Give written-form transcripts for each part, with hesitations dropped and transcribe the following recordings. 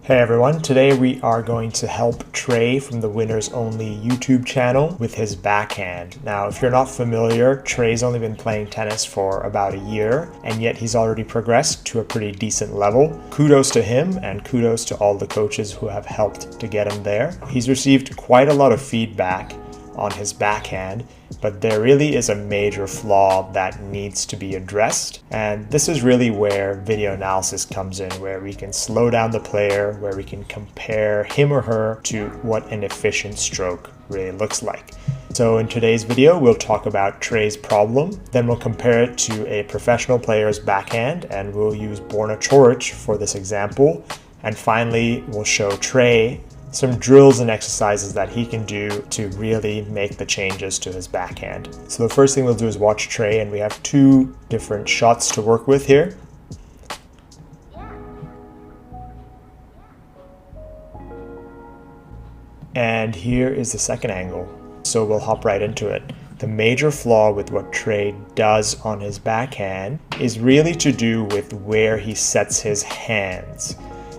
Hey everyone, today we are going to help Trey from the Winners Only YouTube channel with his backhand. Now, if you're not familiar, Trey's only been playing tennis for about a year, and yet he's already progressed to a pretty decent level. Kudos to him, and kudos to all the coaches who have helped to get him there. He's received quite a lot of feedback on his backhand, but there really is a major flaw that needs to be addressed. And this is really where video analysis comes in, where we can slow down the player, where we can compare him or her to what an efficient stroke really looks like. So in today's video, we'll talk about Trey's problem, then we'll compare it to a professional player's backhand, and we'll use Borna Coric for this example. And finally, we'll show Trey some drills and exercises that he can do to really make the changes to his backhand. So the first thing we'll do is watch Trey, and we have two different shots to work with here. And here is the second angle. So we'll hop right into it. The major flaw with what Trey does on his backhand is really to do with where he sets his hands.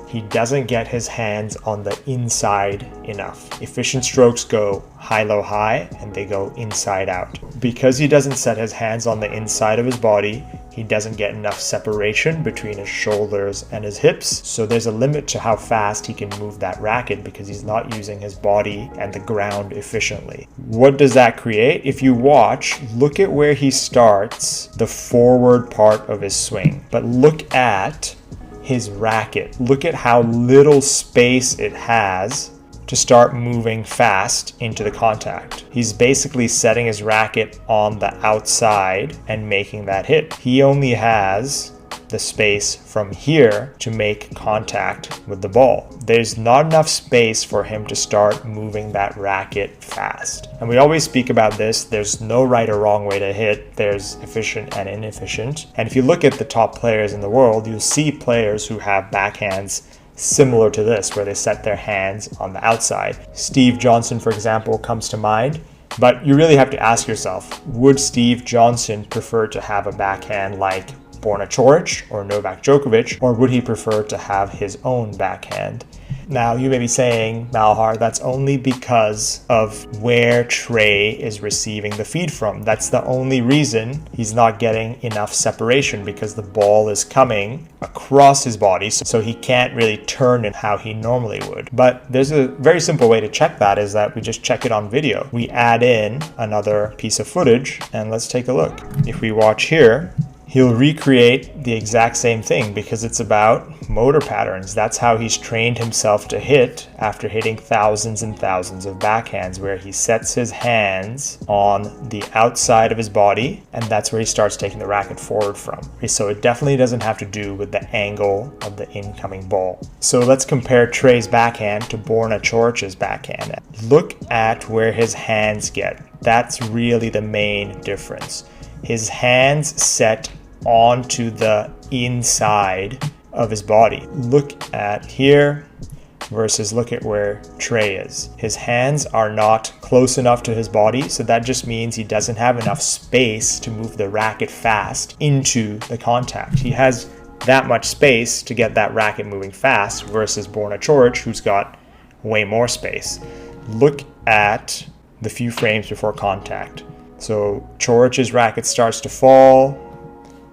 He doesn't get his hands on the inside enough. Efficient strokes go high, low, high, and they go inside out. Because he doesn't set his hands on the inside of his body, he doesn't get enough separation between his shoulders and his hips. So there's a limit to how fast he can move that racket because he's not using his body and the ground efficiently. What does that create? If you watch, look at where he starts the forward part of his swing, but look at his racket. Look at how little space it has to start moving fast into the contact. He's basically setting his racket on the outside and making that hit. He only has the space from here to make contact with the ball. There's not enough space for him to start moving that racket fast. And we always speak about this. There's no right or wrong way to hit. There's efficient and inefficient. And if you look at the top players in the world, you'll see players who have backhands similar to this, where they set their hands on the outside. Steve Johnson, for example, comes to mind. But you really have to ask yourself, would Steve Johnson prefer to have a backhand like Borna Coric or Novak Djokovic, or would he prefer to have his own backhand? Now, you may be saying, Malhar, that's only because of where Trey is receiving the feed from. That's the only reason he's not getting enough separation, because the ball is coming across his body, so he can't really turn in how he normally would. But there's a very simple way to check that, is that we just check it on video. We add in another piece of footage, and let's take a look. If we watch here, he'll recreate the exact same thing because it's about motor patterns. That's how he's trained himself to hit after hitting thousands and thousands of backhands, where he sets his hands on the outside of his body, and that's where he starts taking the racket forward from. So it definitely doesn't have to do with the angle of the incoming ball. So let's compare Trey's backhand to Borna Coric's backhand. Look at where his hands get. That's really the main difference. His hands set onto the inside of his body. Look at here versus look at where Trey is. His hands are not close enough to his body, so that just means he doesn't have enough space to move the racket fast into the contact. He has that much space to get that racket moving fast versus Borna Coric, who's got way more space. Look at the few frames before contact. So Coric's racket starts to fall,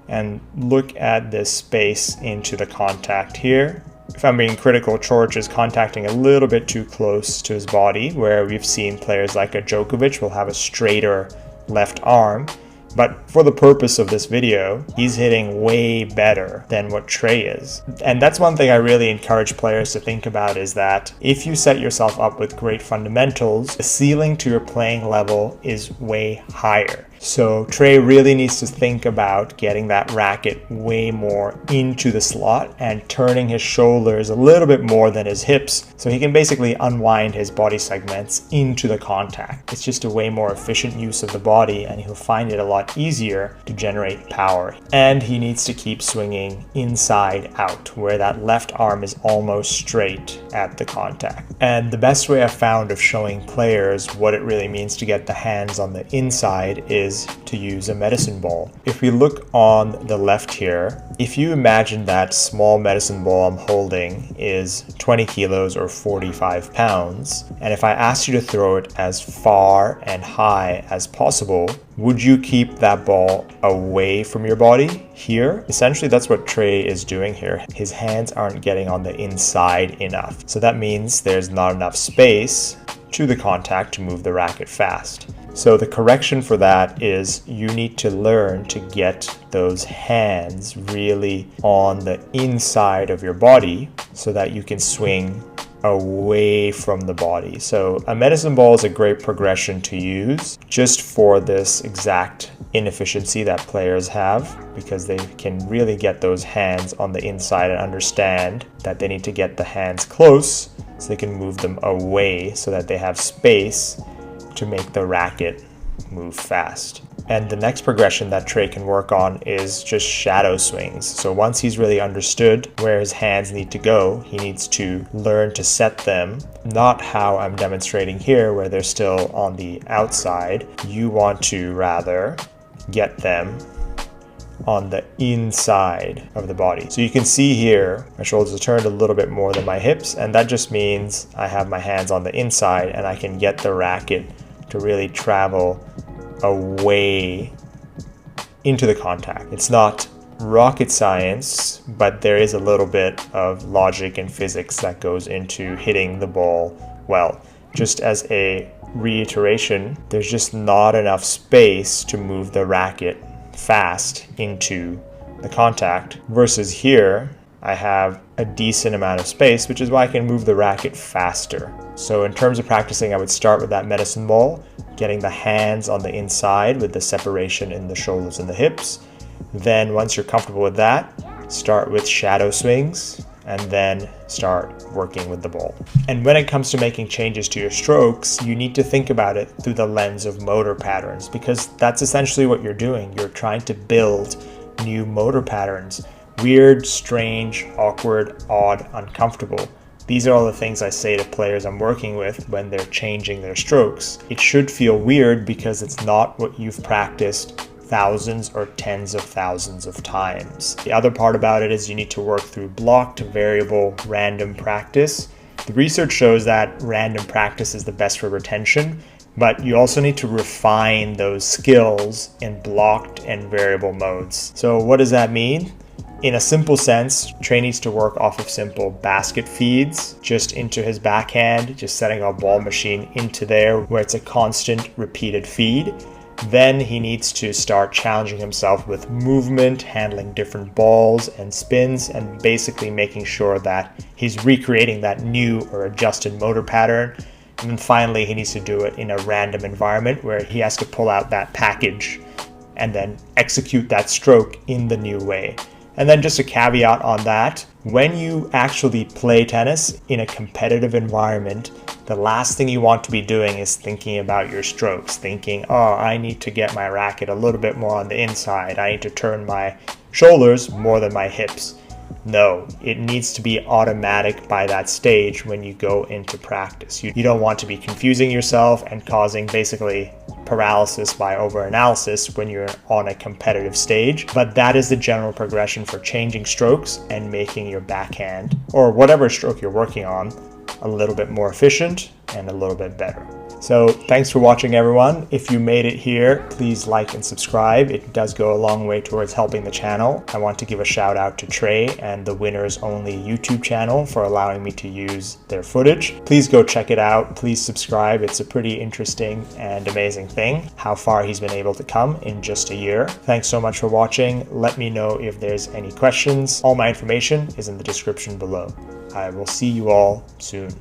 and look at this space into the contact here. If I'm being critical, Coric is contacting a little bit too close to his body, where we've seen players like a Djokovic will have a straighter left arm. But for the purpose of this video, he's hitting way better than what Trey is. And that's one thing I really encourage players to think about, is that if you set yourself up with great fundamentals, the ceiling to your playing level is way higher. So Trey really needs to think about getting that racket way more into the slot and turning his shoulders a little bit more than his hips, so he can basically unwind his body segments into the contact. It's just a way more efficient use of the body, and he'll find it a lot easier to generate power. And he needs to keep swinging inside out, where that left arm is almost straight at the contact. And the best way I've found of showing players what it really means to get the hands on the inside is is to use a medicine ball. If we look on the left here, if you imagine that small medicine ball I'm holding is 20 kilos or 45 pounds, and if I asked you to throw it as far and high as possible, would you keep that ball away from your body here? Essentially, that's what Trey is doing here. His hands aren't getting on the inside enough. So that means there's not enough space to the contact to move the racket fast. So the correction for that is you need to learn to get those hands really on the inside of your body so that you can swing away from the body. So a medicine ball is a great progression to use just for this exact inefficiency that players have, because they can really get those hands on the inside and understand that they need to get the hands close so they can move them away so that they have space to make the racket move fast. And the next progression that Trey can work on is just shadow swings. So once he's really understood where his hands need to go, he needs to learn to set them, not how I'm demonstrating here where they're still on the outside. You want to rather get them on the inside of the body. So you can see here, my shoulders are turned a little bit more than my hips, and that just means I have my hands on the inside and I can get the racket to really travel away into the contact. It's not rocket science, but there is a little bit of logic and physics that goes into hitting the ball well. Just as a reiteration, there's just not enough space to move the racket fast into the contact, versus here I have a decent amount of space, which is why I can move the racket faster. So in terms of practicing, I would start with that medicine ball, getting the hands on the inside with the separation in the shoulders and the hips. Then once you're comfortable with that, start with shadow swings and then start working with the ball. And when it comes to making changes to your strokes, you need to think about it through the lens of motor patterns, because that's essentially what you're doing. You're trying to build new motor patterns. Weird, strange, awkward, odd, uncomfortable. These are all the things I say to players I'm working with when they're changing their strokes. It should feel weird because it's not what you've practiced thousands or tens of thousands of times. The other part about it is you need to work through blocked, variable, random practice. The research shows that random practice is the best for retention, but you also need to refine those skills in blocked and variable modes. So what does that mean? In a simple sense, Trey needs to work off of simple basket feeds just into his backhand, just setting a ball machine into there where it's a constant repeated feed. Then he needs to start challenging himself with movement, handling different balls and spins, and basically making sure that he's recreating that new or adjusted motor pattern. And then finally, he needs to do it in a random environment where he has to pull out that package and then execute that stroke in the new way. And then just a caveat on that, when you actually play tennis in a competitive environment, the last thing you want to be doing is thinking about your strokes, thinking, oh, I need to get my racket a little bit more on the inside. I need to turn my shoulders more than my hips. No, it needs to be automatic by that stage when you go into practice. You don't want to be confusing yourself and causing basically paralysis by overanalysis when you're on a competitive stage. But that is the general progression for changing strokes and making your backhand, or whatever stroke you're working on, a little bit more efficient and a little bit better. So thanks for watching, everyone. If you made it here, please like and subscribe. It does go a long way towards helping the channel. I want to give a shout out to Trey and the Winners Only YouTube channel for allowing me to use their footage. Please go check it out. Please subscribe. It's a pretty interesting and amazing thing how far he's been able to come in just a year. Thanks so much for watching. Let me know if there's any questions. All my information is in the description below. I will see you all soon.